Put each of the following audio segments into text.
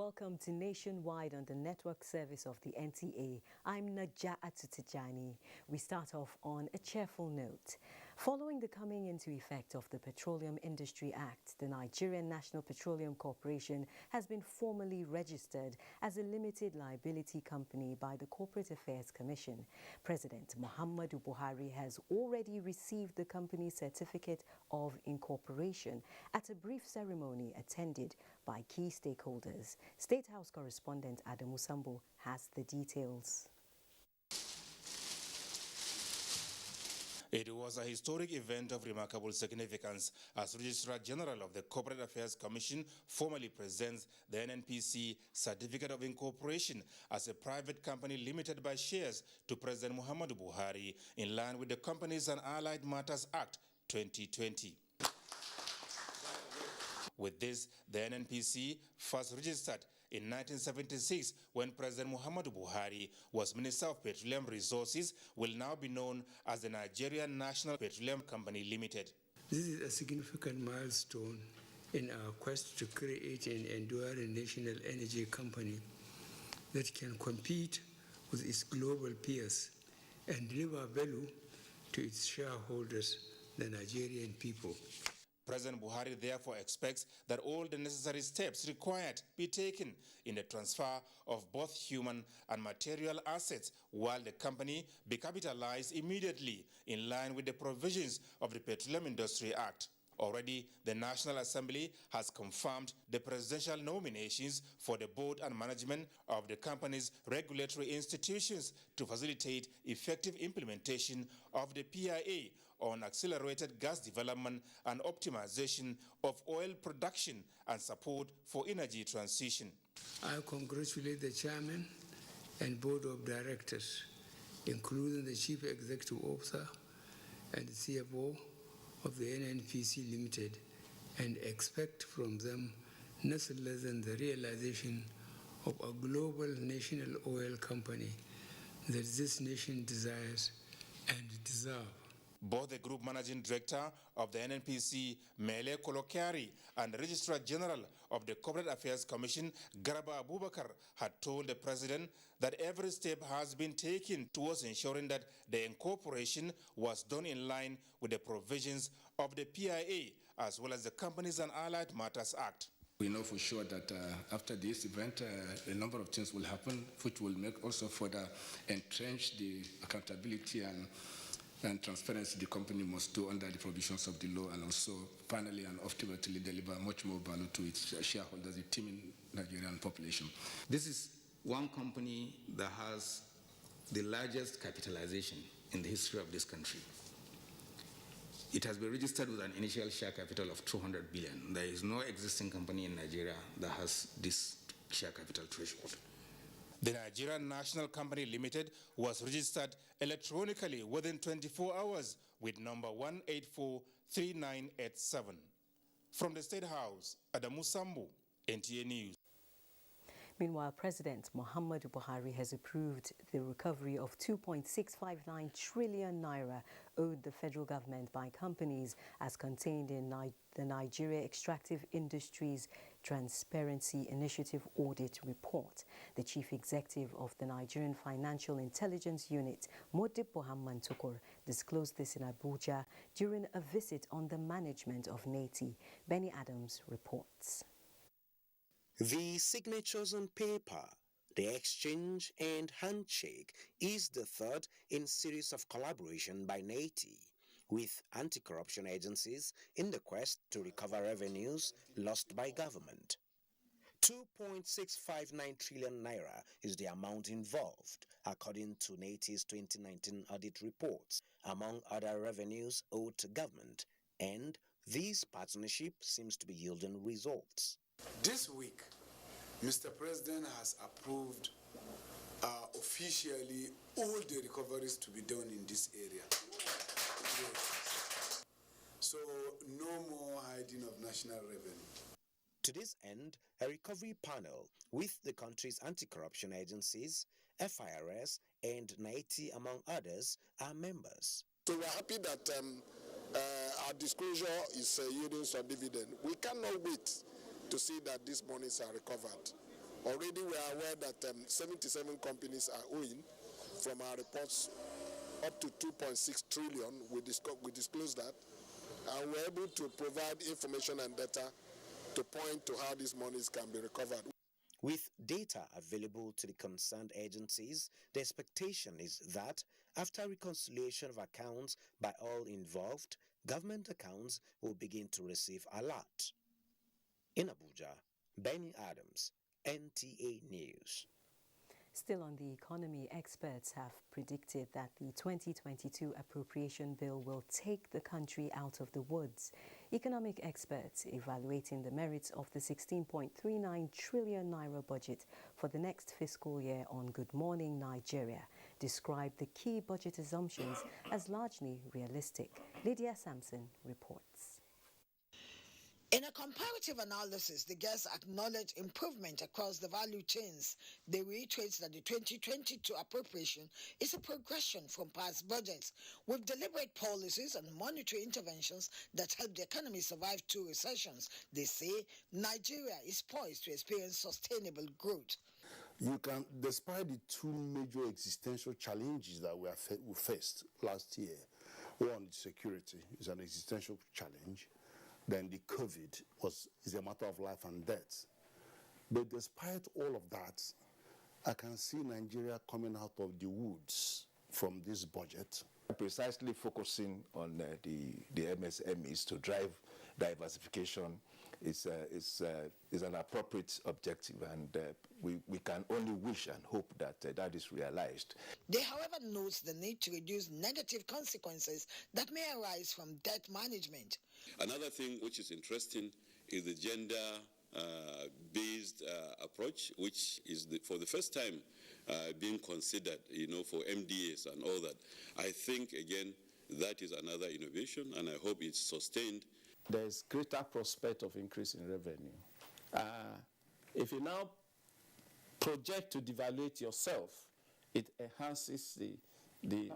welcome to Nationwide on the network service of the NTA. I'm Naja Atutijani. We start off on a cheerful note. Following the coming into effect of the Petroleum Industry Act, the Nigerian National Petroleum Corporation has been formally registered as a limited liability company by the Corporate Affairs Commission. President Muhammadu Buhari has already received the company's certificate of incorporation at a brief ceremony attended by key stakeholders. State House correspondent Adamu has the details. It was a historic event of remarkable significance as Registrar General of the Corporate Affairs Commission formally presents the NNPC Certificate of Incorporation as a private company limited by shares to President Muhammadu Buhari in line with the Companies and Allied Matters Act 2020. With this, the NNPC, first registered in 1976 when President Muhammadu Buhari was Minister of Petroleum Resources, will now be known as the Nigerian National Petroleum Company Limited. This is a significant milestone in our quest to create an enduring national energy company that can compete with its global peers and deliver value to its shareholders, the Nigerian people. President Buhari therefore expects that all the necessary steps required be taken in the transfer of both human and material assets while the company be capitalized immediately in line with the provisions of the Petroleum Industry Act. Already, the National Assembly has confirmed the presidential nominations for the board and management of the company's regulatory institutions to facilitate effective implementation of the PIA on accelerated gas development and optimization of oil production and support for energy transition. I congratulate the chairman and board of directors, including the chief executive officer and the CFO of the NNPC Limited, and expect from them nothing less than the realization of a global national oil company that this nation desires and deserves. Both the Group Managing Director of the NNPC, Mele Kolokari, and the Registrar General of the Corporate Affairs Commission, Garba Abubakar, had told the President that every step has been taken towards ensuring that the incorporation was done in line with the provisions of the PIA as well as the Companies and Allied Matters Act. We know for sure that after this event, a number of things will happen, which will make also further entrench the accountability and transparency the company must do under the provisions of the law, and also finally and ultimately deliver much more value to its shareholders, the teeming Nigerian population. This is one company that has the largest capitalization in the history of this country. It has been registered with an initial share capital of 200 billion. There is no existing company in Nigeria that has this share capital threshold. The Nigerian National Company Limited was registered electronically within 24 hours with number 1843987. From the State House, Adamu Sambu, NTA News. Meanwhile, President Muhammadu Buhari has approved the recovery of 2.659 trillion naira owed the federal government by companies as contained in the Nigeria Extractive Industries Transparency Initiative Audit Report. The Chief Executive of the Nigerian Financial Intelligence Unit, Modib Mohammed Tukur, disclosed this in Abuja during a visit on the management of NTA. Benny Adams reports. The signatures on paper, the exchange and handshake is the third in series of collaboration by NTA with anti-corruption agencies in the quest to recover revenues lost by government. 2.659 trillion naira is the amount involved, according to NTA's 2019 audit reports, among other revenues owed to government, and this partnership seems to be yielding results. This week, Mr. President has approved officially all the recoveries to be done in this area. Yes. So no more hiding of national revenue. To this end, a recovery panel with the country's anti-corruption agencies, FIRS, and NTA, among others, are members. So we're happy that our disclosure is yielding some dividend. We cannot wait to see that these monies are recovered. Already we are aware that 77 companies are owing. From our reports, up to 2.6 trillion, we disclose that. And we're able to provide information and data to point to how these monies can be recovered. With data available to the concerned agencies, the expectation is that after reconciliation of accounts by all involved, government accounts will begin to receive alert. In Abuja, Benny Adams, NTA News. Still on the economy, experts have predicted that the 2022 appropriation bill will take the country out of the woods. Economic experts evaluating the merits of the 16.39 trillion naira budget for the next fiscal year on Good Morning Nigeria describe the key budget assumptions as largely realistic. Lydia Sampson reports. In a comparative analysis, the guests acknowledge improvement across the value chains. They reiterate that the 2022 appropriation is a progression from past budgets, with deliberate policies and monetary interventions that help the economy survive 2 recessions. They say Nigeria is poised to experience sustainable growth. You can, despite the 2 major existential challenges that we faced last year, one, security is an existential challenge. Then the COVID is a matter of life and death. But despite all of that, I can see Nigeria coming out of the woods from this budget. Precisely focusing on the MSMEs to drive diversification is an appropriate objective, and we can only wish and hope that that is realized. They, however, note the need to reduce negative consequences that may arise from debt management. Another thing which is interesting is the gender-based approach, which is for the first time being considered, for MDAs and all that. I think, again, that is another innovation, and I hope it's sustained. There's greater prospect of increase in revenue. If you now project to devaluate yourself, it enhances the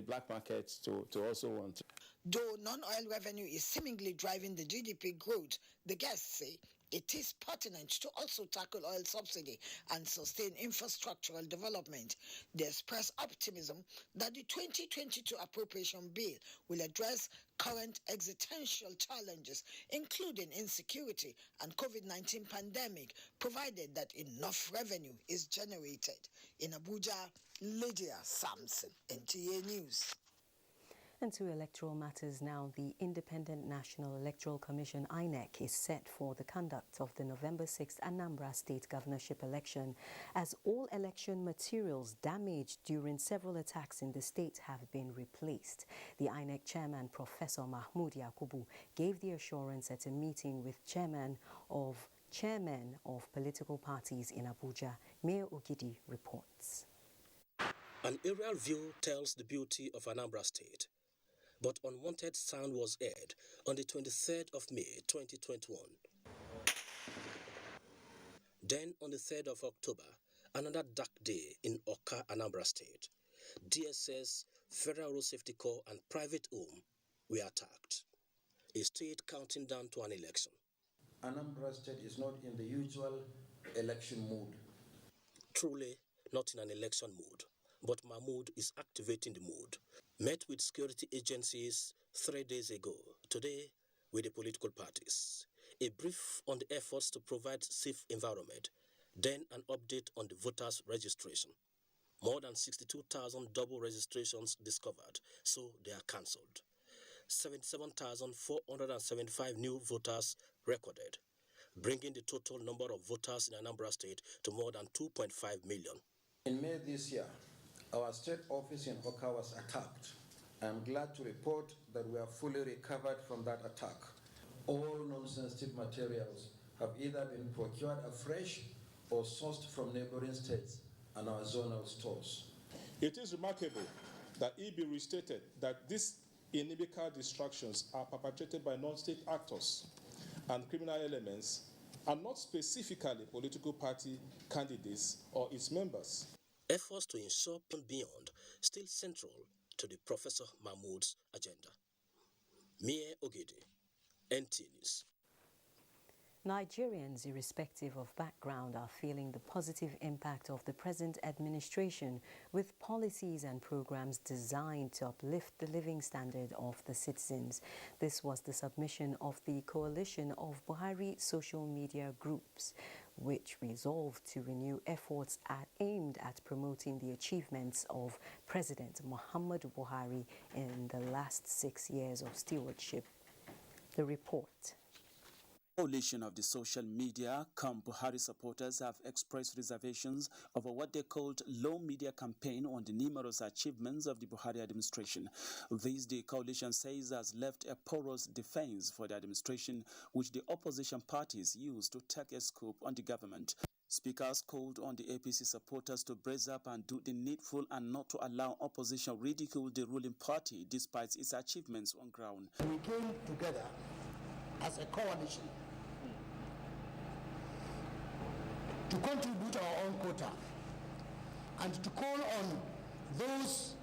black market to also want to. Though non-oil revenue is seemingly driving the GDP growth, the guests say it is pertinent to also tackle oil subsidy and sustain infrastructural development. They express optimism that the 2022 appropriation bill will address current existential challenges, including insecurity and COVID-19 pandemic, provided that enough revenue is generated. In Abuja, Lydia Sampson, NTA News. And to electoral matters now, the Independent National Electoral Commission, INEC, is set for the conduct of the November 6th Anambra State governorship election, as all election materials damaged during several attacks in the state have been replaced. The INEC chairman, Professor Mahmood Yakubu, gave the assurance at a meeting with chairmen of political parties in Abuja. Mayor Ogidi reports. An aerial view tells the beauty of Anambra State. But unwanted sound was heard on the 23rd of May 2021. Then on the 3rd of October, another dark day in Oka, Anambra State. DSS, Federal Road Safety Corps and private home were attacked. A state counting down to an election. Anambra State is not in the usual election mood. Truly not in an election mood, but Mahmood is activating the mood. Met with security agencies 3 days ago, today with the political parties. A brief on the efforts to provide safe environment, then an update on the voters' registration. More than 62,000 double registrations discovered, so they are cancelled. 77,475 new voters recorded, bringing the total number of voters in Anambra State to more than 2.5 million. In May this year, our state office in Oka was attacked. I am glad to report that we have fully recovered from that attack. All non-sensitive materials have either been procured afresh or sourced from neighboring states and our zonal stores. It is remarkable that it be restated that these inimical distractions are perpetrated by non-state actors and criminal elements, and not specifically political party candidates or its members. Efforts to ensure beyond still central to the Professor Mahmood's agenda. Mayor Ogidi, NTA News. Nigerians, irrespective of background, are feeling the positive impact of the present administration with policies and programs designed to uplift the living standard of the citizens. This was the submission of the coalition of Buhari social media groups, which resolved to renew efforts aimed at promoting the achievements of President Muhammadu Buhari in the last 6 years of stewardship. The report. Coalition of the social media Buhari supporters have expressed reservations over what they called low media campaign on the numerous achievements of the Buhari administration. This, the coalition says, has left a porous defense for the administration, which the opposition parties used to take a scoop on the government. Speakers called on the APC supporters to brace up and do the needful and not to allow opposition ridicule the ruling party despite its achievements on ground. We came together as a coalition to contribute our own quota and to call on those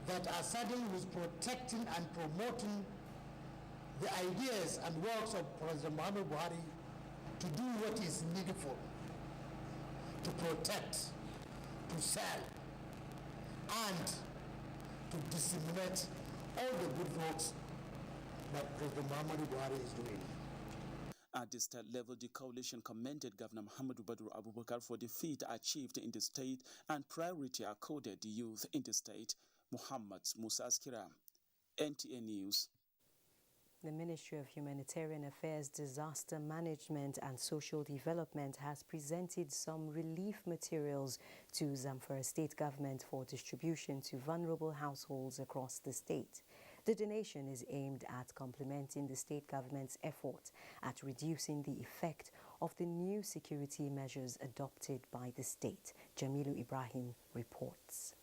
that are saddled with protecting and promoting the ideas and works of President Muhammadu Buhari to do what is needful, to protect, to sell, and to disseminate all the good works that President Muhammadu Buhari is doing. At the state level, the coalition commended Governor Muhammadu Badru Abubakar for the feat achieved in the state and priority accorded the youth in the state. Muhammad Musa Askira, NTA News. The Ministry of Humanitarian Affairs, Disaster Management and Social Development has presented some relief materials to Zamfara State government for distribution to vulnerable households across the state. The donation is aimed at complementing the state government's effort at reducing the effect of the new security measures adopted by the state. Jamilu Ibrahim reports.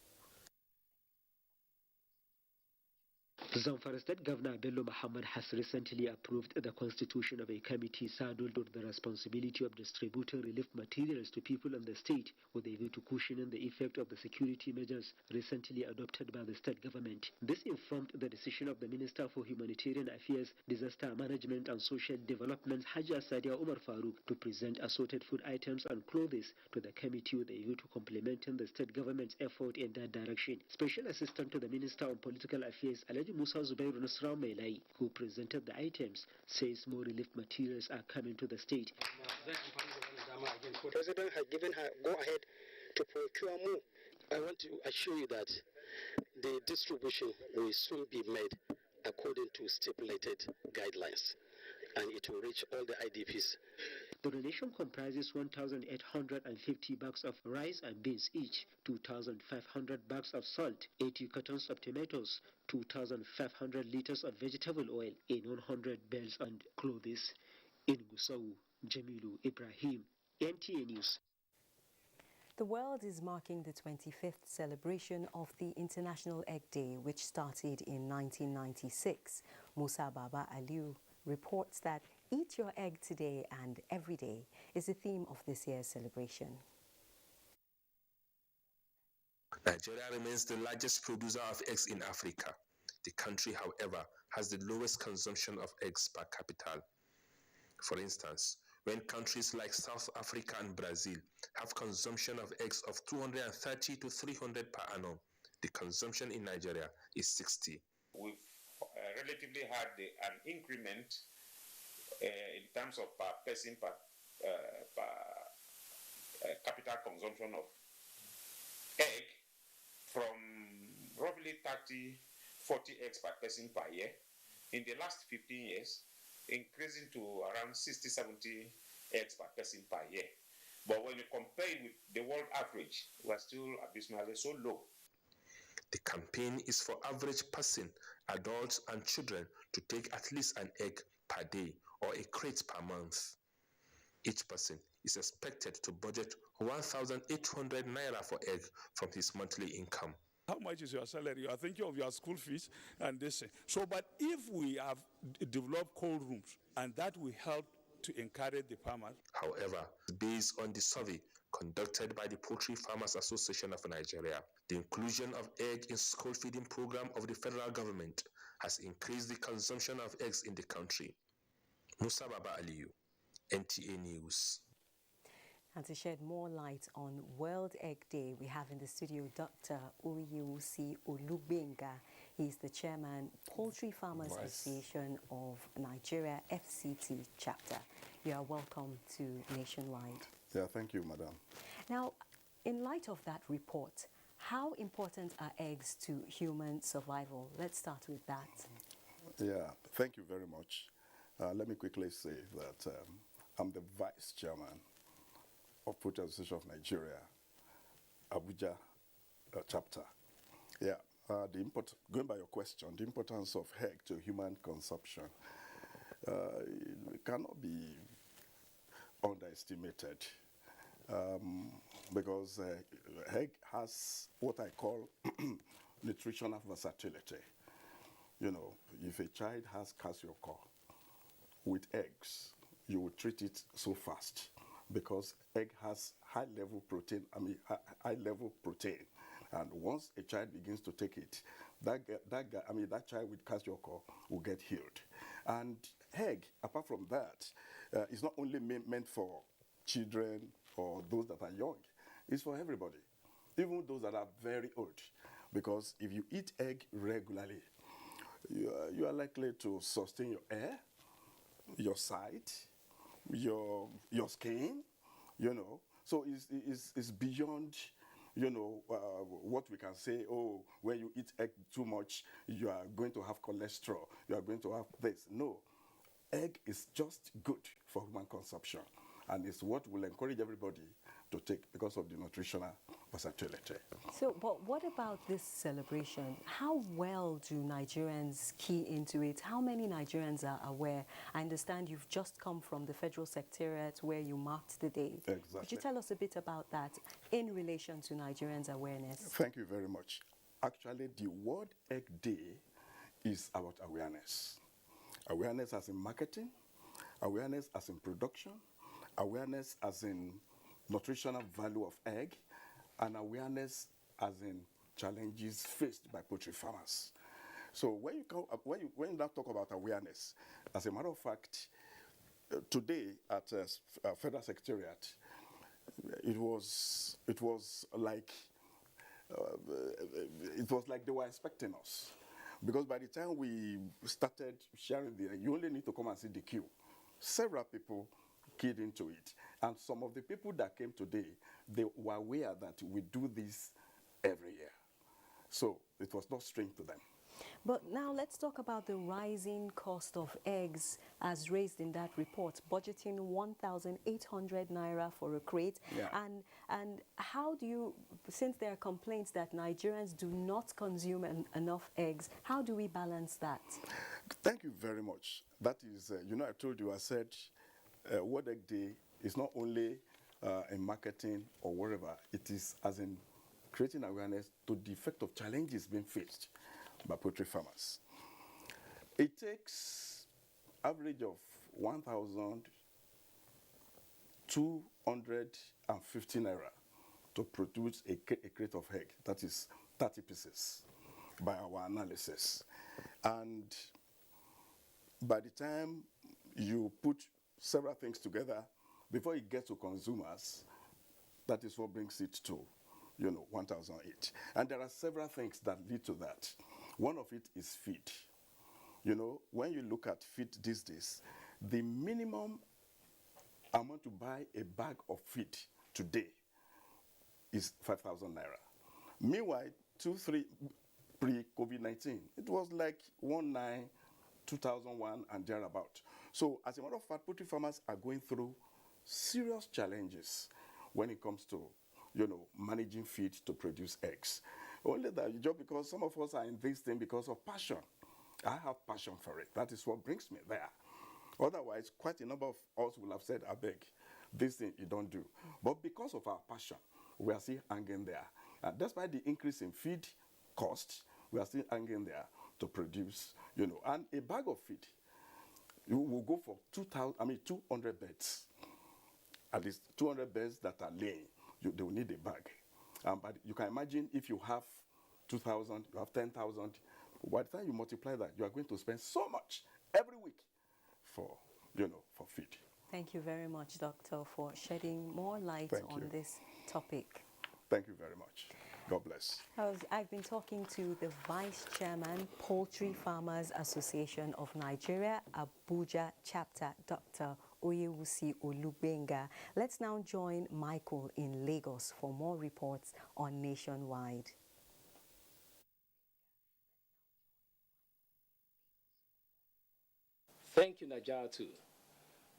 Zamfara State Governor Bello Muhammad has recently approved the constitution of a committee saddled with the responsibility of distributing relief materials to people in the state with a view to cushioning the effect of the security measures recently adopted by the state government. This informed the decision of the Minister for Humanitarian Affairs, Disaster Management and Social Development, Haja Sadia Umar Farouk, to present assorted food items and clothes to the committee with a view to complementing the state government's effort in that direction. Special Assistant to the Minister on Political Affairs, Alhaji Musa Zubairu Nasrau Melai, who presented the items, says more relief materials are coming to the state. The President has given her go-ahead to procure more. I want to assure you that the distribution will soon be made according to stipulated guidelines, and it will reach all the IDPs. The donation comprises 1,850 bags of rice and beans each, 2,500 bags of salt, 80 cartons of tomatoes, 2,500 liters of vegetable oil, and 100 belts and clothes. In Gusau, Jamilu Ibrahim, NTA News. The world is marking the 25th celebration of the International Egg Day, which started in 1996. Musa Baba Aliu reports that Eat Your Egg Today and Every Day is the theme of this year's celebration. Nigeria remains the largest producer of eggs in Africa. The country, however, has the lowest consumption of eggs per capita. For instance, when countries like South Africa and Brazil have consumption of eggs of 230 to 300 per annum, the consumption in Nigeria is 60. We've relatively had an increment in terms of per person per capita consumption of egg from roughly 30-40 eggs per person per year in the last 15 years, increasing to around 60-70 eggs per person per year. But when you compare it with the world average, we are still abysmally so low. The campaign is for average person, adults and children to take at least an egg per day or a crate per month. Each person is expected to budget 1,800 naira for egg from his monthly income. How much is your salary? You are thinking of your school fees and this. So, but if we have developed cold rooms, and that will help to encourage the farmers. However, based on the survey conducted by the Poultry Farmers Association of Nigeria, the inclusion of egg in school feeding program of the federal government has increased the consumption of eggs in the country. Musa Baba Aliyu, NTA News. And to shed more light on World Egg Day, we have in the studio Dr. Oyewusi Olubenga. He's the chairman, Poultry Farmers Association of Nigeria, FCT chapter. You are welcome to Nationwide. Yeah, thank you, madam. Now, in light of that report, how important are eggs to human survival? Let's start with that. Yeah, thank you very much. Let me quickly say that I'm the vice chairman of Poultry Association of Nigeria, Abuja chapter. Yeah, going by your question, the importance of egg to human consumption cannot be underestimated because egg has what I call nutritional versatility. You know, if a child has kwashiorkor with eggs, you will treat it so fast because egg has high-level protein. And once a child begins to take it, that child with kwashiorkor will get healed. And egg, apart from that, is not only meant for children or those that are young. It's for everybody, even those that are very old. Because if you eat egg regularly, you are likely to sustain your hair, your sight, your skin, you know. So it's beyond, you know, what we can say, oh, when you eat egg too much, you are going to have cholesterol, you are going to have this. No, egg is just good for human consumption. And it's what will encourage everybody to take because of the nutritional versatility. So, but what about this celebration? How well do Nigerians key into it? How many Nigerians are aware? I understand you've just come from the Federal Secretariat where you marked the day. Exactly. Could you tell us a bit about that in relation to Nigerians' awareness? Thank you very much. Actually, the World Egg Day is about awareness. Awareness as in marketing, awareness as in production, awareness as in nutritional value of egg, and awareness as in challenges faced by poultry farmers. So when you now talk about awareness, as a matter of fact, today at Federal Secretariat, it was like they were expecting us, because by the time we started sharing you only need to come and see the queue. Several people keyed into it. And some of the people that came today, they were aware that we do this every year. So it was not strange to them. But now let's talk about the rising cost of eggs as raised in that report, budgeting 1,800 naira for a crate. Yeah. And how do you, since there are complaints that Nigerians do not consume enough eggs, how do we balance that? Thank you very much. That is, you know, I told you, I said, World Egg Day is not only in marketing or wherever, it is as in creating awareness to the effect of challenges being faced by poultry farmers. It takes average of 1,250 naira to produce a crate of egg. That is 30 pieces by our analysis. And by the time you put several things together, before it gets to consumers, that is what brings it to, you know, 1,008. And there are several things that lead to that. One of it is feed. You know, when you look at feed these days, the minimum amount to buy a bag of feed today is 5,000 naira. Meanwhile, 2-3 pre-COVID-19, it was like 2001 and thereabout. So as a matter of fact, poultry farmers are going through serious challenges when it comes to, you know, managing feed to produce eggs. Only that, just because some of us are in this thing because of passion. I have passion for it. That is what brings me there. Otherwise, quite a number of us will have said, I beg, this thing you don't do. But because of our passion, we are still hanging there. And despite the increase in feed costs, we are still hanging there to produce, you know. And a bag of feed, you will go for 200 beds. At least 200 beds that are laying, they will need a bag. But you can imagine if you have 2,000, you have 10,000, by the time you multiply that, you are going to spend so much every week for, you know, for feed. Thank you very much, Doctor, for shedding more light on this topic. Thank you very much. God bless. I've been talking to the Vice Chairman, Poultry Farmers Association of Nigeria, Abuja Chapter, Dr. Oyewusi Olubenga. Let's now join Michael in Lagos for more reports on Nationwide. Thank you, Najatu.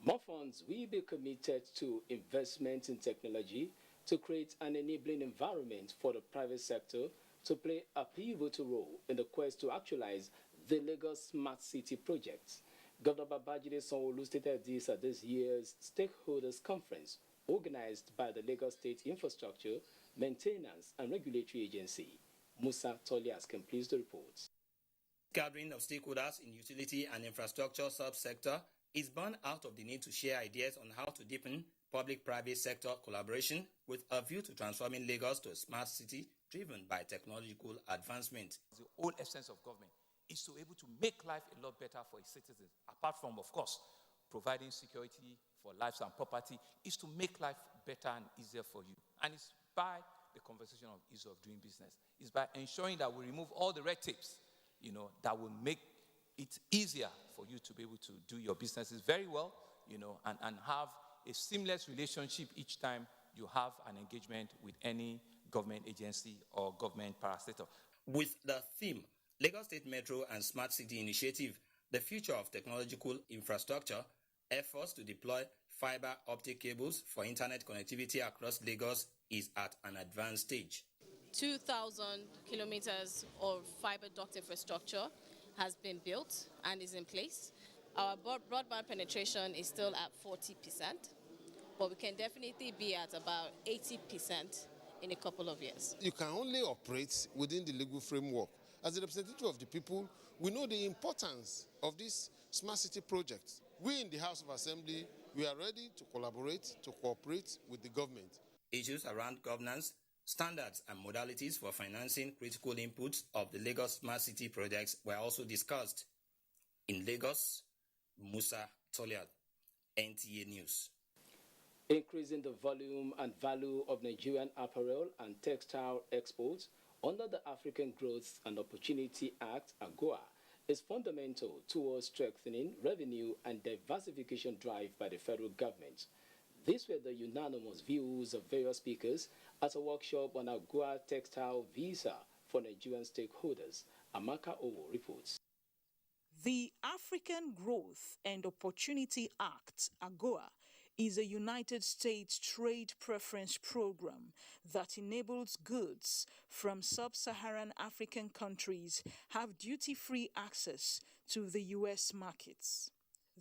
More funds will be committed to investment in technology to create an enabling environment for the private sector to play a pivotal role in the quest to actualize the Lagos Smart City project. Governor Babajide Sanwo-Olu stated this at this year's Stakeholders Conference organized by the Lagos State Infrastructure, Maintenance and Regulatory Agency. Musa Tolias completes the report. Gathering of stakeholders in utility and infrastructure subsector is born out of the need to share ideas on how to deepen public-private sector collaboration with a view to transforming Lagos to a smart city driven by technological advancement. The whole essence of government is to be able to make life a lot better for its citizens, apart from, of course, providing security for lives and property, is to make life better and easier for you. And it's by the conversation of ease of doing business. It's by ensuring that we remove all the red tapes, that will make it easier for you to be able to do your businesses very well, and have a seamless relationship each time you have an engagement with any government agency or government parastatal. With the theme, Lagos State Metro and Smart City Initiative, the future of technological infrastructure, efforts to deploy fiber optic cables for internet connectivity across Lagos is at an advanced stage. 2,000 kilometers of fiber duct infrastructure has been built and is in place. Our broadband penetration is still at 40%, but we can definitely be at about 80% in a couple of years. You can only operate within the legal framework. As a representative of the people, we know the importance of this smart city project. We in the House of Assembly, we are ready to collaborate, to cooperate with the government. Issues around governance, standards and modalities for financing critical inputs of the Lagos Smart City projects were also discussed. In Lagos, Musa Toliat, NTA News. Increasing the volume and value of Nigerian apparel and textile exports under the African Growth and Opportunity Act, AGOA, is fundamental towards strengthening revenue and diversification drive by the federal government. These were the unanimous views of various speakers at a workshop on AGOA textile visa for Nigerian stakeholders. Amaka Owo reports. The African Growth and Opportunity Act, AGOA, is a United States trade preference program that enables goods from sub-Saharan African countries have duty-free access to the U.S. markets.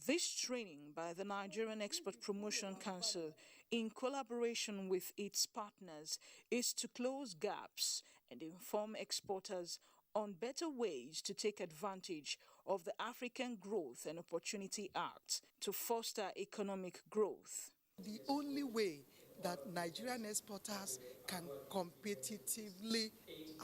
This training by the Nigerian Export Promotion Council, in collaboration with its partners, is to close gaps and inform exporters on better ways to take advantage of the African Growth and Opportunity Act to foster economic growth. The only way that Nigerian exporters can competitively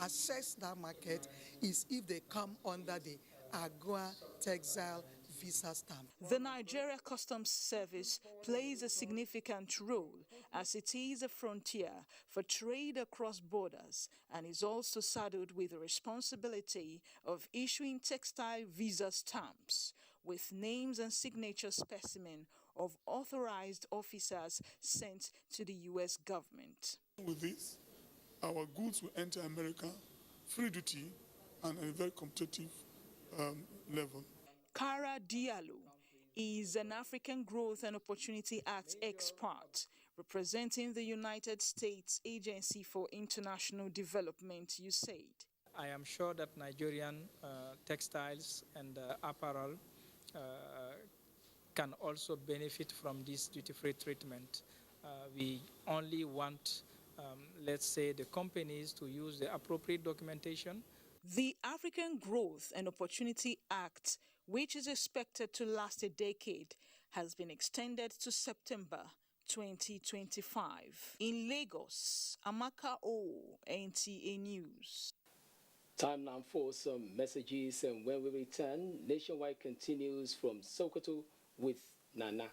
access that market is if they come under the AGOA textile visa stamp. The Nigeria Customs Service plays a significant role as it is a frontier for trade across borders and is also saddled with the responsibility of issuing textile visa stamps with names and signature specimen of authorized officers sent to the U.S. government. With this, our goods will enter America free duty and at a very competitive level. Kara Diallo is an African Growth and Opportunity Act expert representing the United States Agency for International Development, USAID. I am sure that Nigerian textiles and apparel can also benefit from this duty-free treatment. We only want, let's say, the companies to use the appropriate documentation. The African Growth and Opportunity Act, which is expected to last a decade, has been extended to September 2025. In Lagos, Amaka O, NTA News. Time now for some messages, and when we return, Nationwide continues from Sokoto with Nana.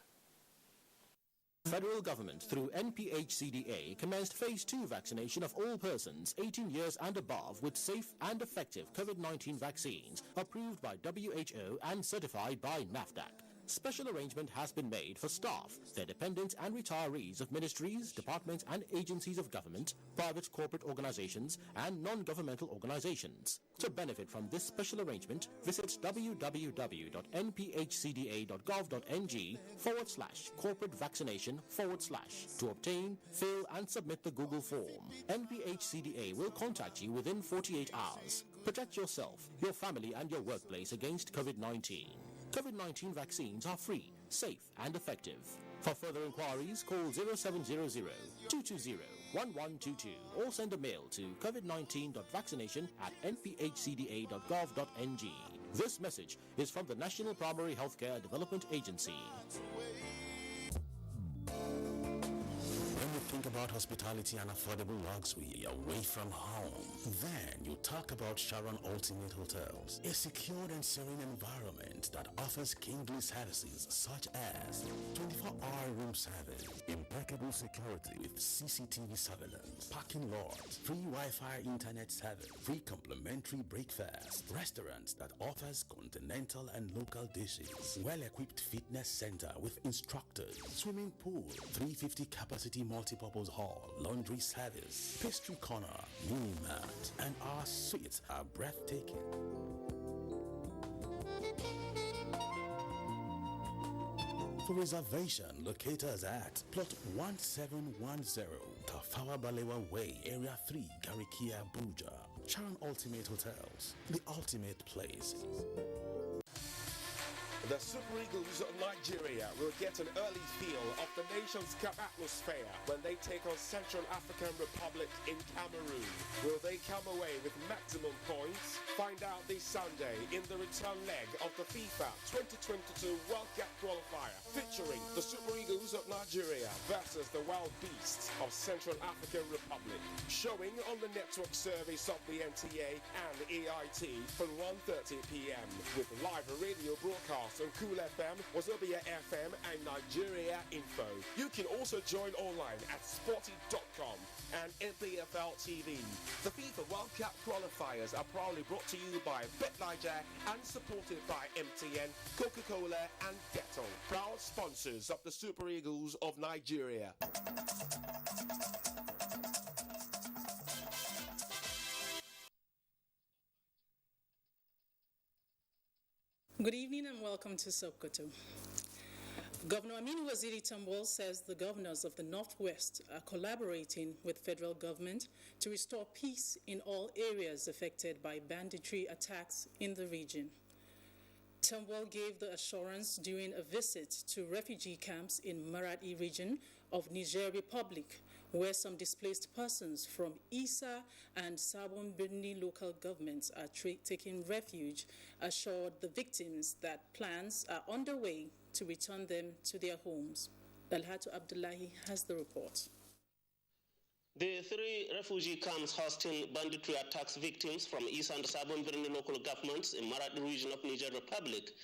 Federal government through NPHCDA commenced phase 2 vaccination of all persons 18 years and above with safe and effective COVID-19 vaccines approved by WHO and certified by NAFDAC. Special arrangement has been made for staff, their dependents and retirees of ministries, departments and agencies of government, private corporate organizations and non-governmental organizations. To benefit from this special arrangement, visit www.nphcda.gov.ng/corporate vaccination/ to obtain, fill and submit the Google form. NPHCDA will contact you within 48 hours. Protect yourself, your family and your workplace against COVID-19. COVID-19 vaccines are free, safe and effective. For further inquiries, call 0700-220-1122 or send a mail to covid19.vaccination@nphcda.gov.ng. This message is from the National Primary Healthcare Development Agency. When you think about hospitality and affordable luxury away from home, then you talk about Sharon Ultimate Hotels, a secured and serene environment that offers kingly services such as 24-hour room service, impeccable security with CCTV surveillance, parking lots, free Wi-Fi internet service, free complimentary breakfast, restaurants that offers continental and local dishes, well-equipped fitness center with instructors, swimming pool, 350 capacity multipurpose hall, laundry service, pastry corner, mini mart, and our suites are breathtaking. For reservation, locate us at plot 1710, Tafawa Balewa Way, Area 3, Garikia, Abuja. Sharon Ultimate Hotels, the ultimate place. The Super Eagles of Nigeria will get an early feel of the Nations Cup atmosphere when they take on Central African Republic in Cameroon. Will they come away with maximum points? Find out this Sunday in the return leg of the FIFA 2022 World Cup qualifier featuring the Super Eagles of Nigeria versus the Wild Beasts of Central African Republic. Showing on the network service of the NTA and EIT from 1:30 p.m. with live radio broadcast on Cool FM, Wazobia FM and Nigeria Info. You can also join online at sporty.com and NPFL TV. The FIFA World Cup qualifiers are proudly brought to you by BetNiger and supported by MTN, Coca-Cola and Dettol, proud sponsors of the Super Eagles of Nigeria. Good evening and welcome to Sokoto. Governor Aminu Tambuwal says the governors of the Northwest are collaborating with federal government to restore peace in all areas affected by banditry attacks in the region. Tambuwal gave the assurance during a visit to refugee camps in Maradi region of Niger Republic, where some displaced persons from Isa and Sabon Birni local governments are taking refuge, assured the victims that plans are underway to return them to their homes. Dalhatu Abdullahi has the report. The 3 refugee camps hosting banditry attacks victims from Isa and Sabon Birni local governments in Maradi region of Niger Republic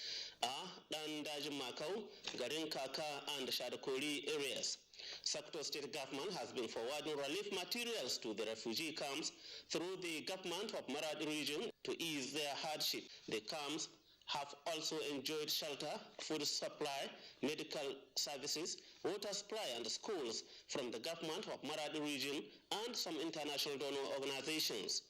are Dandajin Makau, Garin Kaka and Shadakoli areas. Sokoto State government has been forwarding relief materials to the refugee camps through the government of Maradi region to ease their hardship. The camps have also enjoyed shelter, food supply, medical services, water supply and schools from the government of Maradi region and some international donor organizations.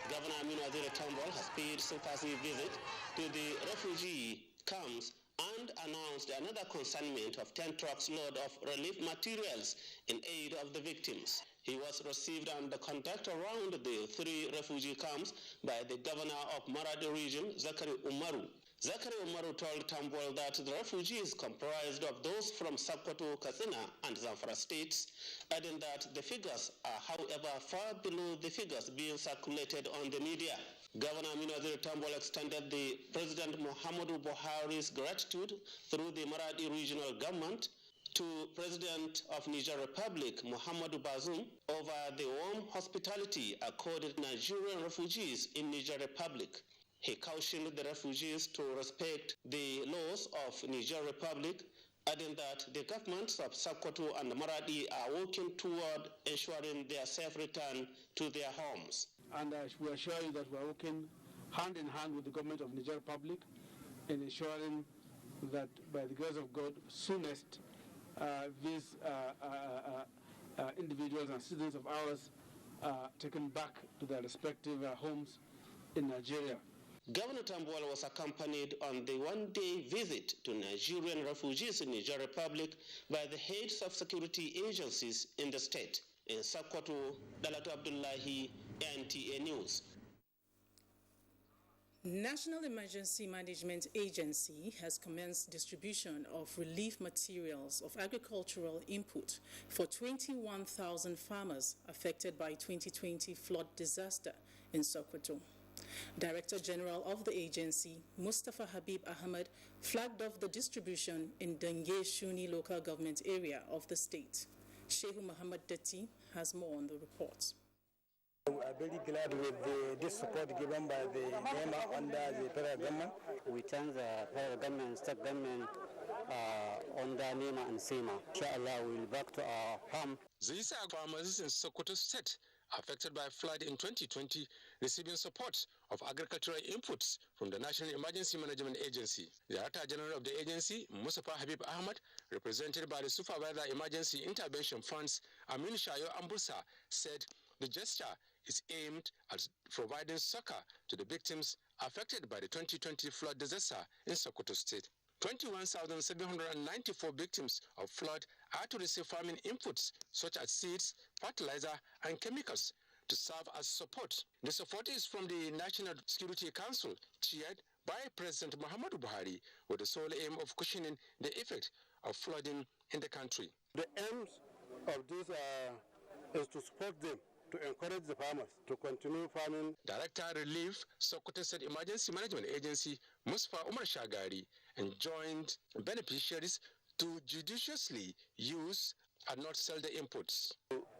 Governor Aminu Tambuwal has paid sympathy visit to the refugee camps and announced another consignment of 10 trucks load of relief materials in aid of the victims. He was received and conducted around the 3 refugee camps by the governor of Maradi region, Zakari Umaru. Zakari Umaru told Tambuwal that the refugees comprised of those from Sokoto, Katsina and Zamfara states, adding that the figures are, however, far below the figures being circulated on the media. Governor Aminu Tambuwal extended the President Muhammadu Buhari's gratitude through the Maradi regional government to President of Niger Republic, Muhammadu Bazoum, over the warm hospitality accorded Nigerian refugees in Niger Republic. He cautioned the refugees to respect the laws of Niger Republic adding that the governments of Sokoto and Maradi are working toward ensuring their safe return to their homes. And we assure you that we are working hand in hand with the government of Niger Republic in ensuring that by the grace of God, soonest these individuals and citizens of ours are taken back to their respective homes in Nigeria. Governor Tambuwal was accompanied on the one-day visit to Nigerian refugees in Niger Republic by the heads of security agencies in the state. In Sokoto, Dalatu Abdullahi, NTA News. National Emergency Management Agency has commenced distribution of relief materials of agricultural input for 21,000 farmers affected by 2020 flood disaster in Sokoto. Director General of the agency, Mustafa Habib Ahmed, flagged off the distribution in Dengue Shuni local government area of the state. Shehu Muhammad Deti has more on the report. We are very glad with this support given by the NEMA under the federal government. We thank the federal government and state government under NEMA and SEMA. Inshallah, we will back to our farm. These are farmers in Sokoto State affected by flood in 2020, receiving support of agricultural inputs from the National Emergency Management Agency. The Director General of the agency, Mustafa Habib Ahmed, represented by the Supervisor Emergency Intervention Funds, Aminu Ambursa, said the gesture is aimed at providing succor to the victims affected by the 2020 flood disaster in Sokoto State. 21,794 victims of flood are to receive farming inputs such as seeds, fertilizer, and chemicals to serve as support. The support is from the National Security Council, chaired by President Muhammadu Buhari, with the sole aim of cushioning the effect of flooding in the country. The aims of this is to support them, to encourage the farmers to continue farming. Director Relief, Sokoto State Emergency Management Agency, Mustafa Umar Shagari, enjoined beneficiaries to judiciously use and not sell the inputs.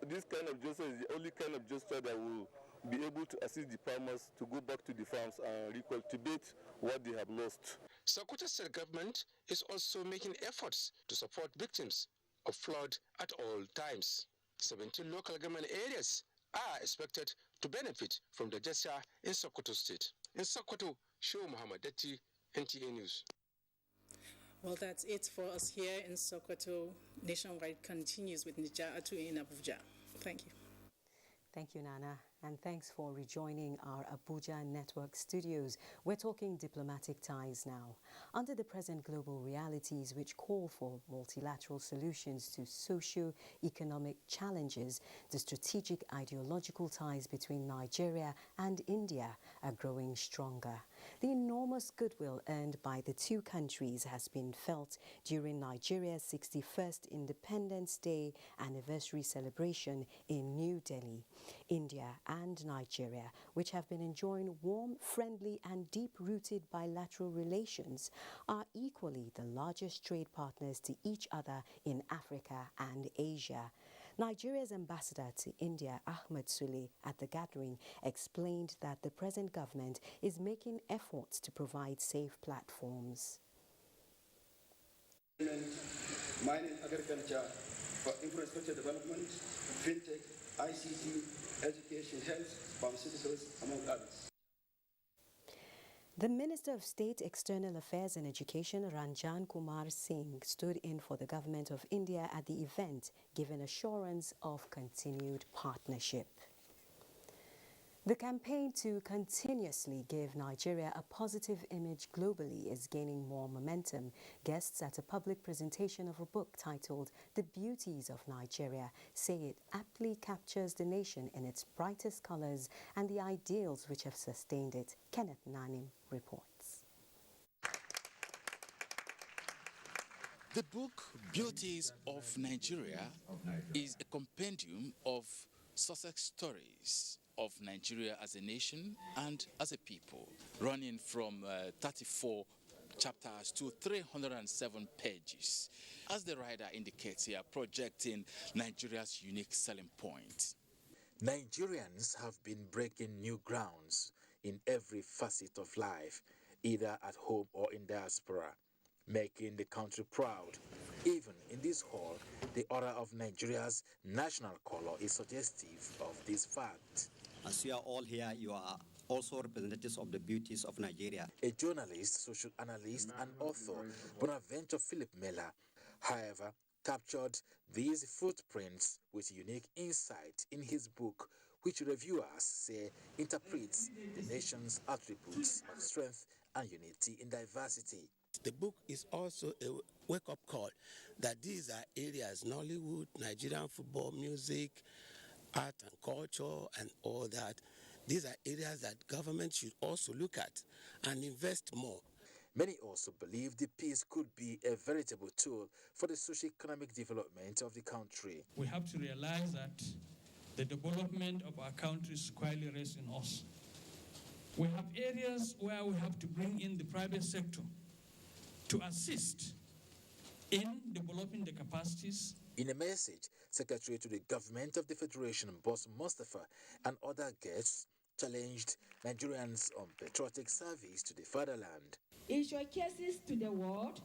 This kind of gesture is the only kind of gesture that will be able to assist the farmers to go back to the farms and recultivate what they have lost. Sokoto State government is also making efforts to support victims of flood at all times. 17 local government areas are expected to benefit from the gesture in Sokoto State. In Sokoto, Shehu Muhammad Deti, NTA News. Well, that's it for us here in Sokoto. Nationwide continues with Nija'atu in Abuja. Thank you. Thank you, Nana, and thanks for rejoining our Abuja network studios. We're talking diplomatic ties now. Under the present global realities which call for multilateral solutions to socio-economic challenges, the strategic ideological ties between Nigeria and India are growing stronger. The enormous goodwill earned by the two countries has been felt during Nigeria's 61st Independence Day anniversary celebration in New Delhi. India and Nigeria, which have been enjoying warm, friendly and deep-rooted bilateral relations, are equally the largest trade partners to each other in Africa and Asia. Nigeria's ambassador to India, Ahmed Sule, at the gathering explained that the present government is making efforts to provide safe platforms. Mining, agriculture, for infrastructure development, fintech, ICT, education, health, pharmaceuticals, among others. The Minister of State, External Affairs and Education, Ranjan Kumar Singh, stood in for the government of India at the event, giving assurance of continued partnership. The campaign to continuously give Nigeria a positive image globally is gaining more momentum. Guests at a public presentation of a book titled The Beauties of Nigeria say it aptly captures the nation in its brightest colors and the ideals which have sustained it. Kenneth Nanim reports. The book Beauties of Nigeria is a compendium of success stories of Nigeria as a nation and as a people, running from 34 chapters to 307 pages. As the writer indicates here, projecting Nigeria's unique selling point. Nigerians have been breaking new grounds in every facet of life, either at home or in diaspora, making the country proud Even in this hall, the order of Nigeria's national color is suggestive of this fact. As you are all here, you are also representatives of the Beauties of Nigeria. A journalist, social analyst, and author, Bonaventure Philip Miller, however, captured these footprints with unique insight in his book, which reviewers say interprets the nation's attributes of strength and unity in diversity. The book is also a wake-up call that these are areas, Nollywood, Nigerian football, music, art and culture, and all that. These are areas that government should also look at and invest more. Many also believe the peace could be a veritable tool for the socio-economic development of the country. We have to realize that the development of our country squarely rests in us. We have areas where we have to bring in the private sector to assist in developing the capacities. In a message, Secretary to the Government of the Federation, Boss Mustafa, and other guests challenged Nigerians on patriotic service to the fatherland. It showcases to the world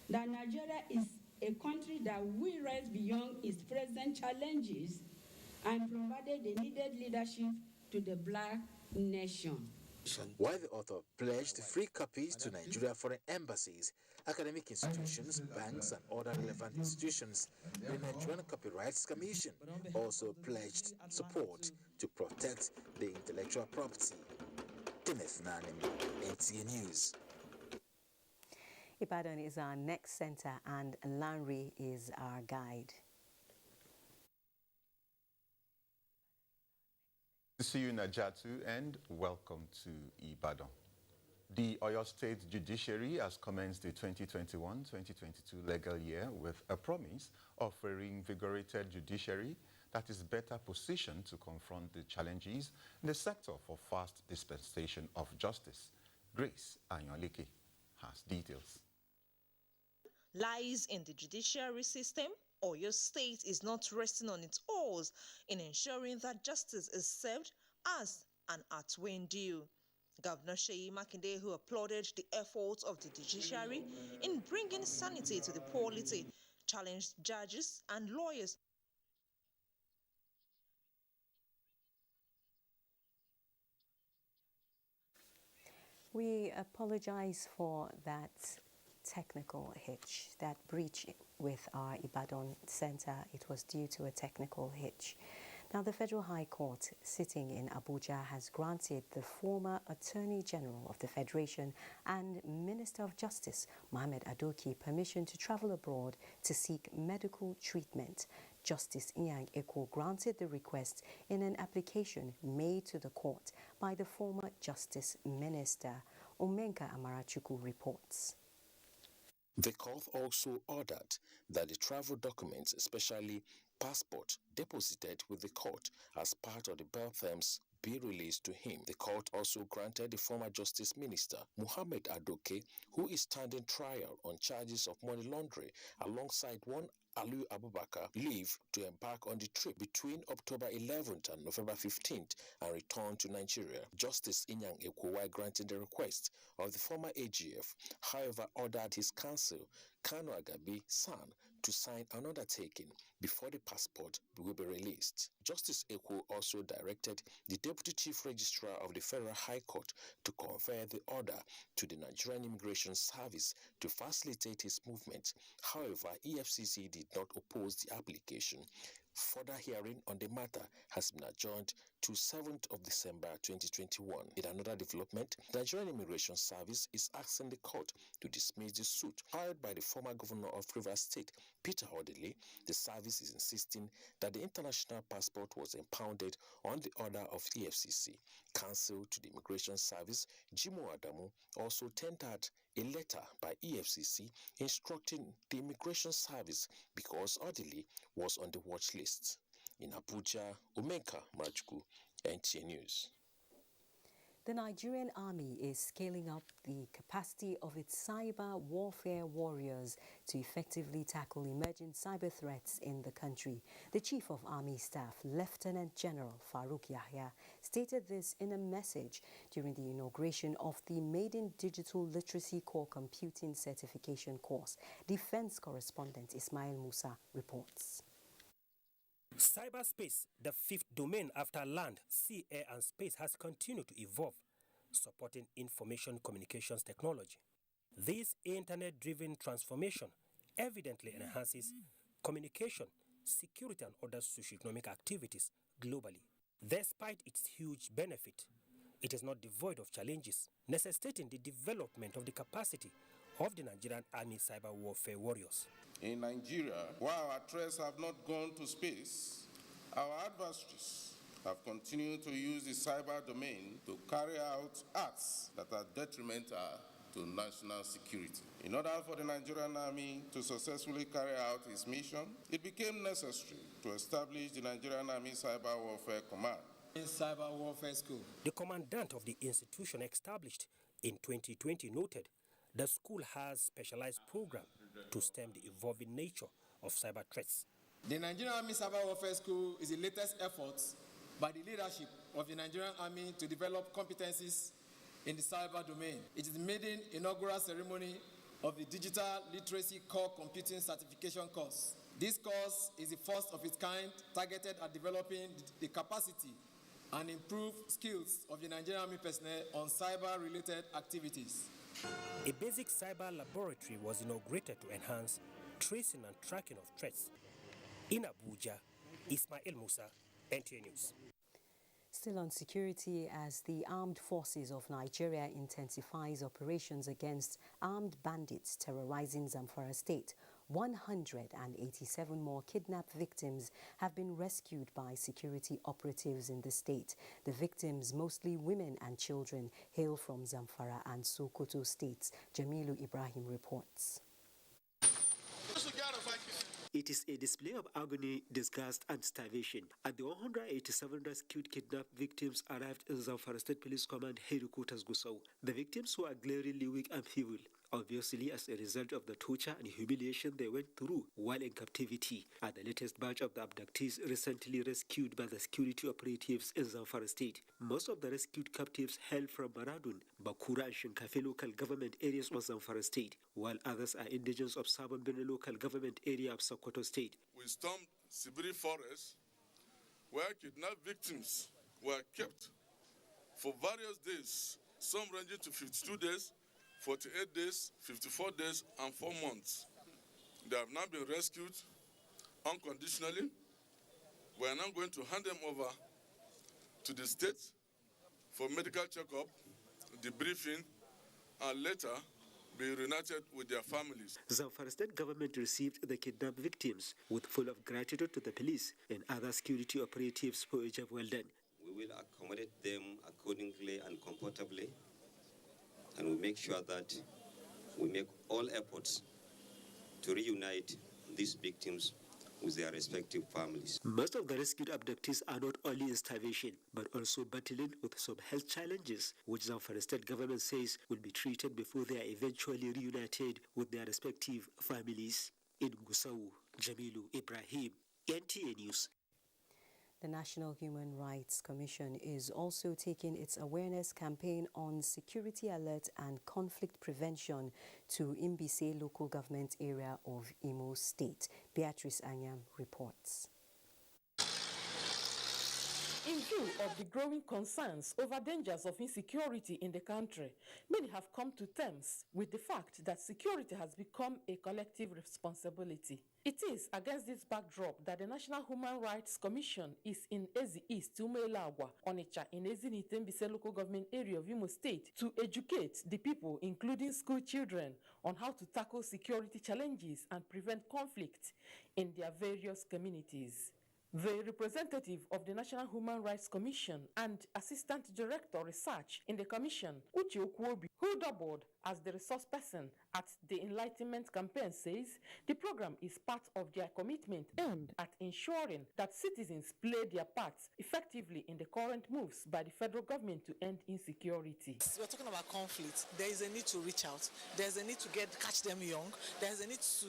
that Nigeria is a country that will rise beyond its present challenges and provided the needed leadership to the Black nation. While the author pledged free copies to Nigeria foreign embassies, academic institutions, banks, and other relevant institutions, the Nigerian Copyrights Commission also pledged support to protect the intellectual property. Kenneth Nanim, NTA News. Ibadan is our next center and Lanri is our guide. To see you, Najatu, and welcome to Ibadan. The Oyo State Judiciary has commenced the 2021-2022 legal year with a promise of a reinvigorated judiciary that is better positioned to confront the challenges in the sector for fast dispensation of justice. Grace Anyolike has details. Lies in the judiciary system, Oyo State is not resting on its oars in ensuring that justice is served as an at-when due. Governor Seyi Makinde, who applauded the efforts of the judiciary in bringing sanity to the polity, challenged judges and lawyers. We apologize for that technical hitch, that breach with our Ibadan Center. It was due to a technical hitch. Now, the Federal High Court sitting in Abuja has granted the former Attorney General of the Federation and Minister of Justice, Mohammed Adoke, permission to travel abroad to seek medical treatment. Justice Inyang Eko granted the request in an application made to the court by the former Justice Minister. Omenka Amarachuku reports. The court also ordered that the travel documents, especially passport, deposited with the court as part of the bail terms be released to him. The court also granted the former Justice Minister, Mohammed Adoke, who is standing trial on charges of money laundering, alongside one Aliu Abubakar, leave to embark on the trip between October 11th and November 15th and return to Nigeria. Justice Inyang Eko, granting the request of the former AGF, however, ordered his counsel, Kano Agabi San, to sign an undertaking before the passport will be released. Justice Eko also directed the Deputy Chief Registrar of the Federal High Court to confer the order to the Nigerian Immigration Service to facilitate his movement. However, EFCC did not oppose the application. Further hearing on the matter has been adjourned to 7th of December 2021. In another development, the Nigerian Immigration Service is asking the court to dismiss the suit filed by the former governor of Rivers State, Peter Odili. The service is insisting that the international passport was impounded on the order of EFCC. Counsel to the Immigration Service, Jimo Adamu, also tendered a letter by EFCC instructing the Immigration Service because Odili was on the watch list. In Abuja, Omenka Marjuku, NTA News. The Nigerian Army is scaling up the capacity of its cyber warfare warriors to effectively tackle emerging cyber threats in the country. The Chief of Army Staff, Lieutenant General Farouk Yahya, stated this in a message during the inauguration of the Maiden Digital Literacy Core Computing Certification course. Defense correspondent Ismail Musa reports. Cyberspace, the fifth domain after land, sea, air and space, has continued to evolve, supporting information communications technology. This internet-driven transformation evidently enhances communication, security and other socioeconomic activities globally. Despite its huge benefit, it is not devoid of challenges, necessitating the development of the capacity of the Nigerian Army cyber warfare warriors. In Nigeria, while our threats have not gone to space, our adversaries have continued to use the cyber domain to carry out acts that are detrimental to national security. In order for the Nigerian Army to successfully carry out its mission, it became necessary to establish the Nigerian Army Cyber Warfare Command. In Cyber Warfare School. The commandant of the institution, established in 2020, noted the school has specialized programs to stem the evolving nature of cyber threats. The Nigerian Army Cyber Warfare School is the latest effort by the leadership of the Nigerian Army to develop competencies in the cyber domain. It is the maiden inaugural ceremony of the Digital Literacy Core Computing Certification course. This course is the first of its kind, targeted at developing the capacity and improved skills of the Nigerian Army personnel on cyber-related activities. A basic cyber laboratory was inaugurated to enhance tracing and tracking of threats. In Abuja, Ismail Musa, NTA News. Still on security, as the Armed Forces of Nigeria intensifies operations against armed bandits terrorizing Zamfara State, 187 more kidnapped victims have been rescued by security operatives in the state. The victims, mostly women and children, hail from Zamfara and Sokoto states. Jamilu Ibrahim reports. It is a display of agony, disgust and starvation. And the 187 rescued kidnapped victims arrived in Zamfara State Police Command headquarters Gusau. The victims were glaringly weak and feeble, obviously as a result of the torture and humiliation they went through while in captivity, are the latest batch of the abductees recently rescued by the security operatives in Zamfara State. Most of the rescued captives hail from Maradun, Bakura and Shinkafe local government areas of Zamfara State, while others are indigenous of Sabon Birni local government area of Sokoto State. We stormed Sibiri Forest, where kidnapped victims were kept for various days, some ranging to 52 days, 48 days, 54 days, and 4 months. They have now been rescued unconditionally. We are now going to hand them over to the state for medical checkup, debriefing, and later be reunited with their families. Zamfara State government received the kidnapped victims with full of gratitude to the police and other security operatives for a job well done. We will accommodate them accordingly and comfortably, and we make sure that we make all efforts to reunite these victims with their respective families. Most of the rescued abductees are not only in starvation, but also battling with some health challenges, which Zamfara State government says will be treated before they are eventually reunited with their respective families. In Gusau, Jamilu Ibrahim, NTA News. The National Human Rights Commission is also taking its awareness campaign on security alert and conflict prevention to Imbise local government area of Imo State. Beatrice Anyam reports. In view of the growing concerns over dangers of insecurity in the country, many have come to terms with the fact that security has become a collective responsibility. It is against this backdrop that the National Human Rights Commission is in Ezi East, Umelagwa, Onitsha, in Ezinite Mbise local government area of Imo State to educate the people, including school children, on how to tackle security challenges and prevent conflict in their various communities. The representative of the National Human Rights Commission and Assistant Director Research in the Commission, Uche Okwuobi, who doubled as the resource person at the Enlightenment campaign, says the program is part of their commitment aimed at ensuring that citizens play their parts effectively in the current moves by the federal government to end insecurity. We're talking about conflict. There is a need to reach out. There's a need to catch them young. There's a need to,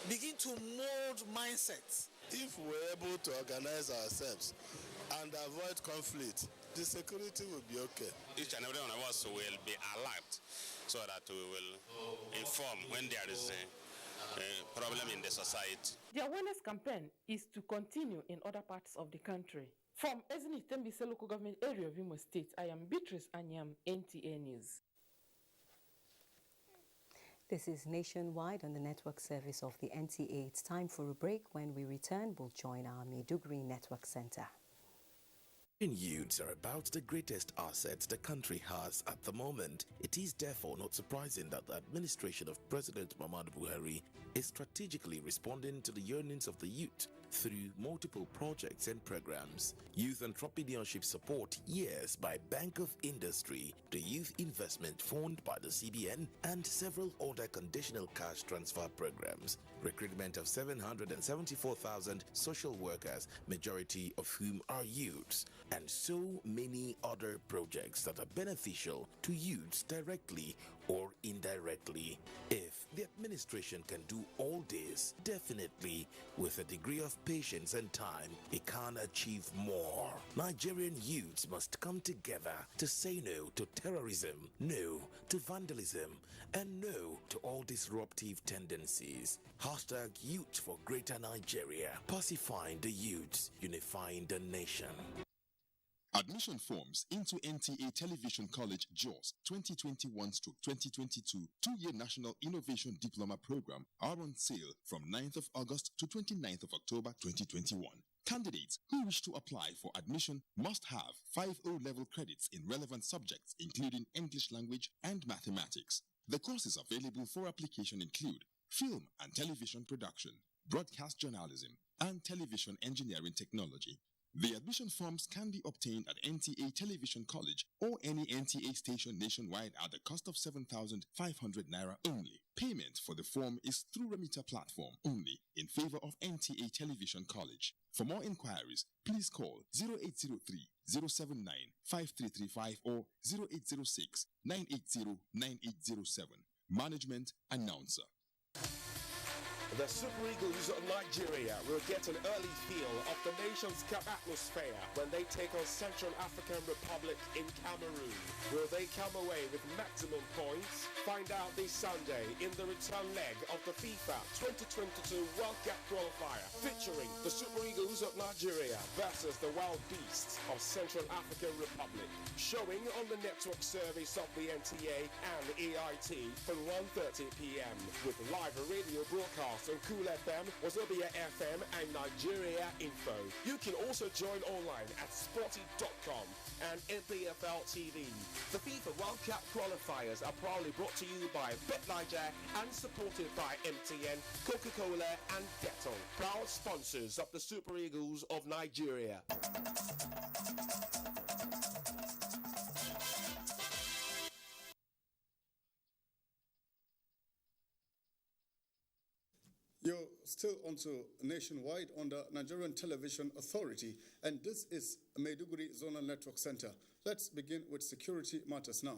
begin to mold mindsets. If we're able to organize ourselves and avoid conflict, the security will be okay. Each and every one of us will be alert so that we will inform when there is a problem in the society. The awareness campaign is to continue in other parts of the country. From Ezini Tembise local government area of Imo State, I am Beatrice Anyam, NTA News. This is Nationwide on the network service of the NTA. It's time for a break. When we return, we'll join our Maiduguri Network Center. Youths are about the greatest assets the country has at the moment. It is therefore not surprising that the administration of President Muhammadu Buhari is strategically responding to the yearnings of the youth through multiple projects and programs. Youth entrepreneurship support years by Bank of Industry, the Youth Investment Fund by the CBN, and several other conditional cash transfer programs. Recruitment of 774,000 social workers, majority of whom are youths, and so many other projects that are beneficial to youths directly or indirectly. If the administration can do all this, definitely with a degree of patience and time, it can achieve more. Nigerian youths must come together to say no to terrorism, no to vandalism, and no to all disruptive tendencies. Hashtag Youth for Greater Nigeria. Pacifying the youths, unifying the nation. Admission forms into NTA Television College JOS 2021-2022 two-year National Innovation Diploma Program are on sale from 9th of August to 29th of October 2021. Candidates who wish to apply for admission must have 5 O-level credits in relevant subjects including English language and mathematics. The courses available for application include film and television production, broadcast journalism, and television engineering technology. The admission forms can be obtained at NTA Television College or any NTA station nationwide at the cost of 7,500 naira only. Payment for the form is through remitter platform only in favor of NTA Television College. For more inquiries, please call 0803 079 5335 or 0806 980 9807. Management Announcer. The Super Eagles of Nigeria will get an early feel of the Nations Cup atmosphere when they take on Central African Republic in Cameroon. Will they come away with maximum points? Find out this Sunday in the return leg of the FIFA 2022 World Cup qualifier featuring the Super Eagles of Nigeria versus the Wild Beasts of Central African Republic. Showing on the network service of the NTA and EIT from 1:30 p.m. with live radio broadcast on Cool FM, Wazobia FM and Nigeria Info. You can also join online at sporty.com and NPFL TV. The FIFA World Cup qualifiers are proudly brought to you by BetNiger and supported by MTN, Coca-Cola and Dettol, proud sponsors of the Super Eagles of Nigeria. You're still onto Nationwide on the Nigerian Television Authority, and this is Maiduguri Zonal Network Center. Let's begin with security matters now.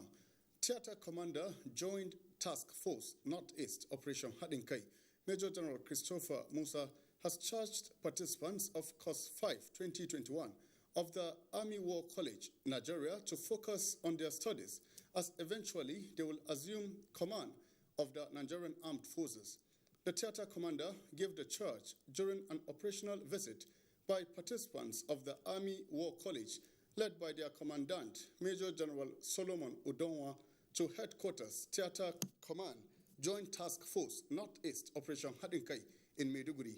Theater Commander joined Task Force Northeast Operation Hadinkai. Major General Christopher Musa has charged participants of Course 5 2021 of the Army War College, Nigeria, to focus on their studies, as eventually they will assume command of the Nigerian Armed Forces. The theater commander gave the charge during an operational visit by participants of the Army War College, led by their commandant, Major General Solomon Udonwa, to headquarters Theater Command, Joint Task Force Northeast Operation Hadinkai in Maiduguri.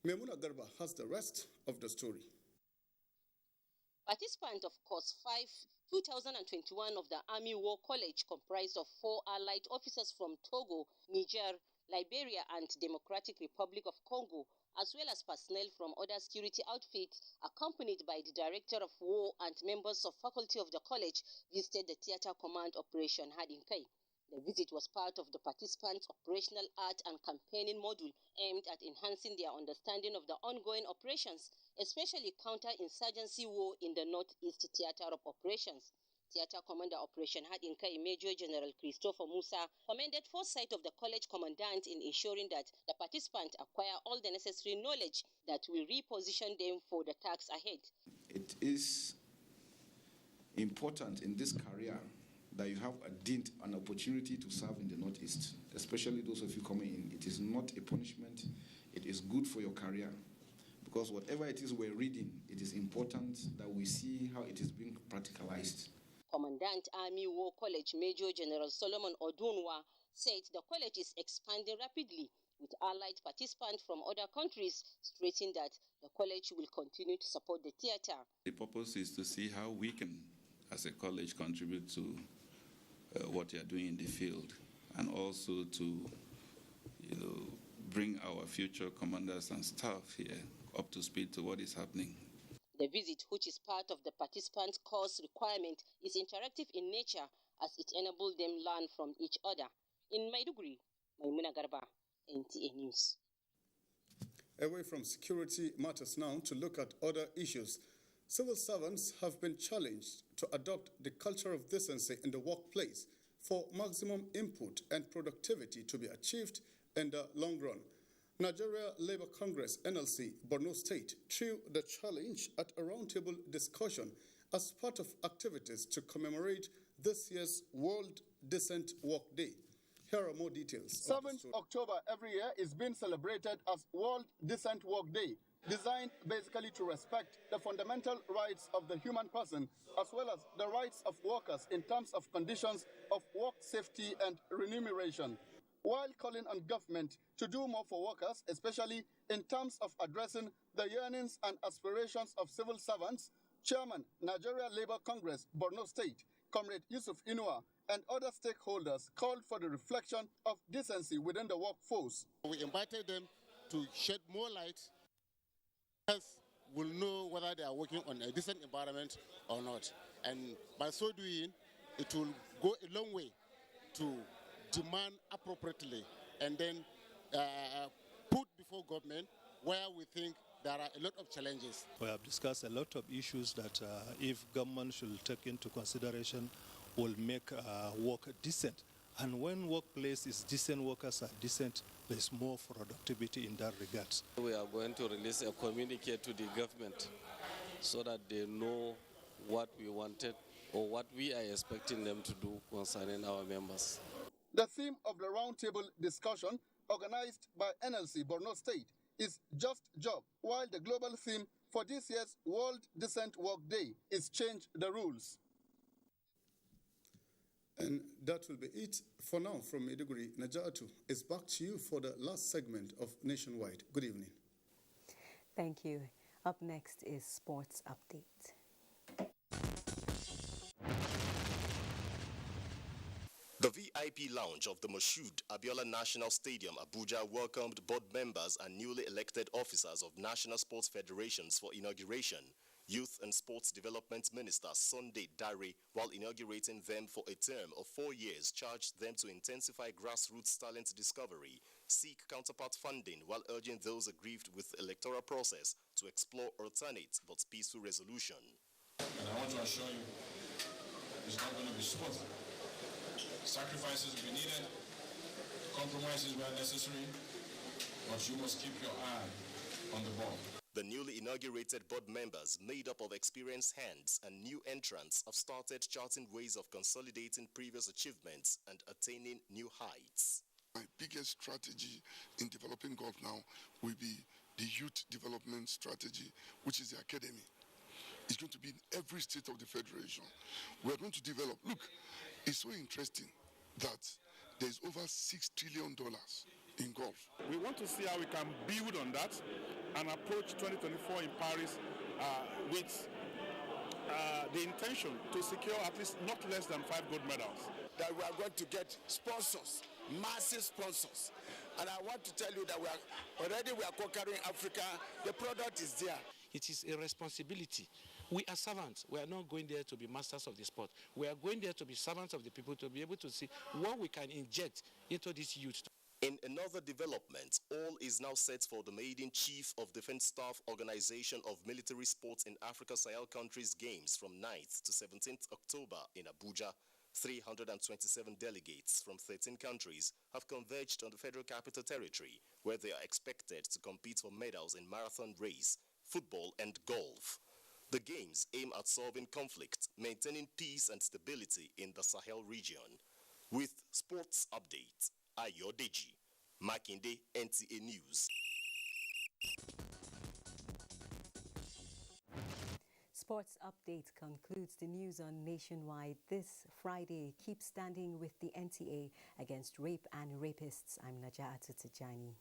Memuna Garba has the rest of the story. Participants of Course 5 2021 of the Army War College, comprised of 4 allied officers from Togo, Niger, Liberia and Democratic Republic of Congo, as well as personnel from other security outfits, accompanied by the Director of War and members of faculty of the college, visited the Theatre Command Operation Hadinkai. The visit was part of the participants' operational art and campaigning module aimed at enhancing their understanding of the ongoing operations, especially counter-insurgency war in the Northeast Theatre of Operations. Theatre Commander Operation Hadinkai Major General Christopher Musa commended foresight of the college commandant in ensuring that the participants acquire all the necessary knowledge that will reposition them for the tasks ahead. It is important in this career that you have an opportunity to serve in the Northeast, especially those of you coming in. It is not a punishment. It is good for your career. Because whatever it is we're reading, it is important that we see how it is being practicalized. Commandant Army War College Major General Solomon Odunwa said the college is expanding rapidly, with allied participants from other countries, stating that the college will continue to support the theatre. The purpose is to see how we can, as a college, contribute to what they are doing in the field, and also to, bring our future commanders and staff here up to speed to what is happening. The visit, which is part of the participants' course requirement, is interactive in nature as it enables them learn from each other. In Maiduguri, Maimuna Garba, NTA News. Away from security matters now to look at other issues. Civil servants have been challenged to adopt the culture of decency in the workplace for maximum input and productivity to be achieved in the long run. Nigeria Labour Congress, NLC, Borno State, threw the challenge at a roundtable discussion as part of activities to commemorate this year's World Decent Work Day. Here are more details. 7th October every year is being celebrated as World Decent Work Day, designed basically to respect the fundamental rights of the human person as well as the rights of workers in terms of conditions of work safety and remuneration, while calling on government to do more for workers, especially in terms of addressing the yearnings and aspirations of civil servants. Chairman, Nigeria Labour Congress, Borno State, Comrade Yusuf Inua, and other stakeholders called for the reflection of decency within the workforce. We invited them to shed more light. Will know whether they are working on a decent environment or not. And by so doing, it will go a long way to demand appropriately and then put before government where we think there are a lot of challenges. We have discussed a lot of issues that if government should take into consideration will make work decent. And when workplace is decent, workers are decent, there's more productivity in that regard. We are going to release a communique to the government so that they know what we wanted or what we are expecting them to do concerning our members. The theme of the roundtable discussion, organized by NLC Borno State, is Just Job, while the global theme for this year's World Decent Work Day is Change the Rules. And that will be it for now from Maiduguri. Najatu is back to you for the last segment of Nationwide. Good evening. Thank you. Up next is Sports Update. The VIP lounge of the Moshood Abiola National Stadium, Abuja, welcomed board members and newly elected officers of National Sports Federations for inauguration. Youth and Sports Development Minister Sunday Dare, while inaugurating them for a term of 4 years, charged them to intensify grassroots talent discovery, seek counterpart funding, while urging those aggrieved with the electoral process to explore alternate but peaceful resolution. And I want to assure you, it's not going to be smooth. Sacrifices will be needed, compromises were necessary, but you must keep your eye on the ball. The newly inaugurated board members, made up of experienced hands and new entrants, have started charting ways of consolidating previous achievements and attaining new heights. My biggest strategy in developing golf now will be the youth development strategy, which is the academy. It's going to be in every state of the federation. We're going to develop. Look, it's so interesting that there's over $6 trillion in golf. We want to see how we can build on that and approach 2024 in Paris with the intention to secure at least not less than 5 gold medals. That we are going to get sponsors, massive sponsors, And I want to tell you that we are conquering Africa. The product is there. It is a responsibility. We are servants. We are not going there to be masters of the sport. We are going there to be servants of the people, to be able to see what we can inject into this youth. In another development, all is now set for the maiden Chief of Defense Staff Organization of Military Sports in Africa Sahel Countries Games from 9th to 17th October in Abuja. 327 delegates from 13 countries have converged on the Federal Capital Territory, where they are expected to compete for medals in marathon race, football and golf. The Games aim at solving conflict, maintaining peace and stability in the Sahel region. With sports update, Ayodeji, Makinde, NTA News. Sports Update concludes the news on Nationwide this Friday. Keep standing with the NTA against rape and rapists. I'm Najat Tijani.